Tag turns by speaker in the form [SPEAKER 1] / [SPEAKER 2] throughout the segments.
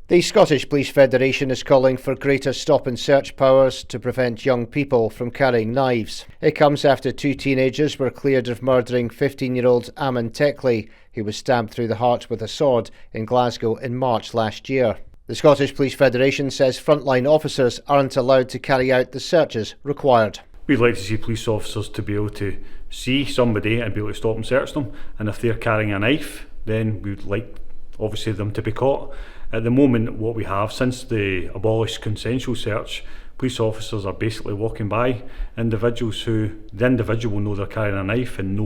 [SPEAKER 1] The Scottish Police Federation is calling for greater stop and search powers to prevent young people from carrying knives. It comes after two teenagers were cleared of murdering 15-year-old Amen Teklay, who was stabbed through the heart with a sword in Glasgow in March last year. The Scottish Police Federation says frontline officers aren't allowed to carry out the searches required.
[SPEAKER 2] We'd like to see police officers to be able to see somebody and be able to stop and search them, and if they're carrying a knife, then we'd like obviously them to be caught. At the moment, what we have, since they abolished consensual search, police officers are basically walking by individuals who, the individual will know they're carrying a knife and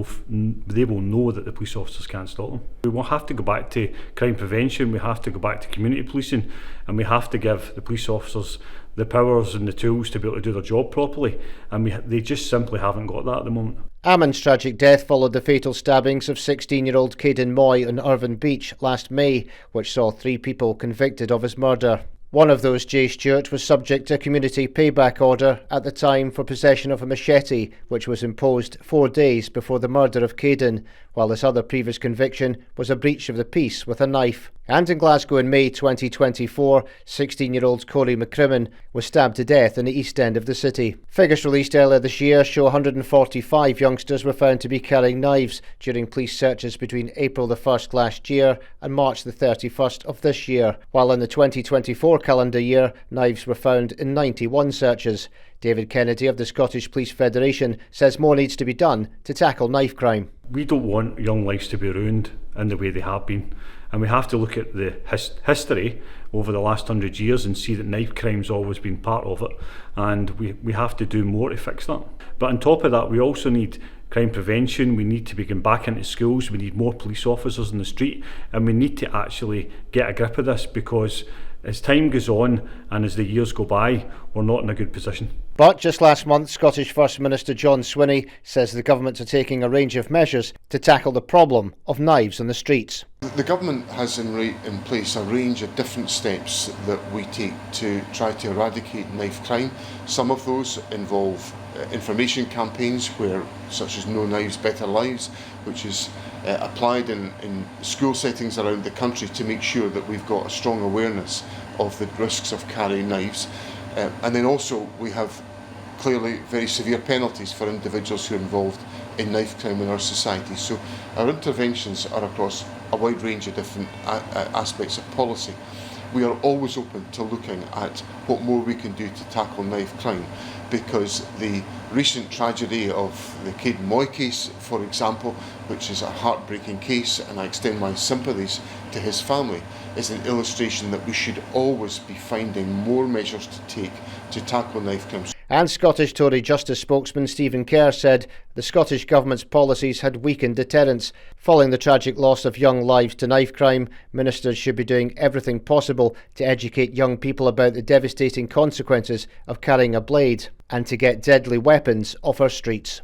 [SPEAKER 2] they will know that the police officers can't stop them. We will have to go back to crime prevention, we have to go back to community policing, and we have to give the police officers the powers and the tools to be able to do their job properly, and they just simply haven't got that at the moment.
[SPEAKER 1] Amen's tragic death followed the fatal stabbings of 16-year-old Caden Moy on Irvine Beach last May, which saw 3 people convicted of his murder. One of those, Jay Stewart, was subject to a community payback order at the time for possession of a machete, which was imposed 4 days before the murder of Caden, while his other previous conviction was a breach of the peace with a knife. And in Glasgow in May 2024, 16-year-old Corey McCrimmon was stabbed to death in the east end of the city. Figures released earlier this year show 145 youngsters were found to be carrying knives during police searches between April the 1st last year and March the 31st of this year, while in the 2024 calendar year, knives were found in 91 searches. David Kennedy of the Scottish Police Federation says more needs to be done to tackle knife crime.
[SPEAKER 2] We don't want young lives to be ruined in the way they have been, and we have to look at the history over the last 100 years and see that knife crime's always been part of it, and we have to do more to fix that. But on top of that, we also need crime prevention, we need to be going back into schools, we need more police officers in the street, and we need to actually get a grip of this, because as time goes on and as the years go by, we're not in a good position.
[SPEAKER 1] But just last month, Scottish First Minister John Swinney says the government are taking a range of measures to tackle the problem of knives on the streets.
[SPEAKER 3] The government has in place a range of different steps that we take to try to eradicate knife crime. Some of those involve information campaigns such as No Knives Better Lives, which is applied in school settings around the country to make sure that we've got a strong awareness of the risks of carrying knives. And then also we have clearly very severe penalties for individuals who are involved in knife crime in our society. So our interventions are across a wide range of different aspects of policy. We are always open to looking at what more we can do to tackle knife crime, because the recent tragedy of the Caden Moy case, for example, which is a heartbreaking case, and I extend my sympathies to his family, is an illustration that we should always be finding more measures to take to tackle knife crime.
[SPEAKER 1] And Scottish Tory Justice spokesman Stephen Kerr said the Scottish Government's policies had weakened deterrence. Following the tragic loss of young lives to knife crime, ministers should be doing everything possible to educate young people about the devastating consequences of carrying a blade and to get deadly weapons off our streets.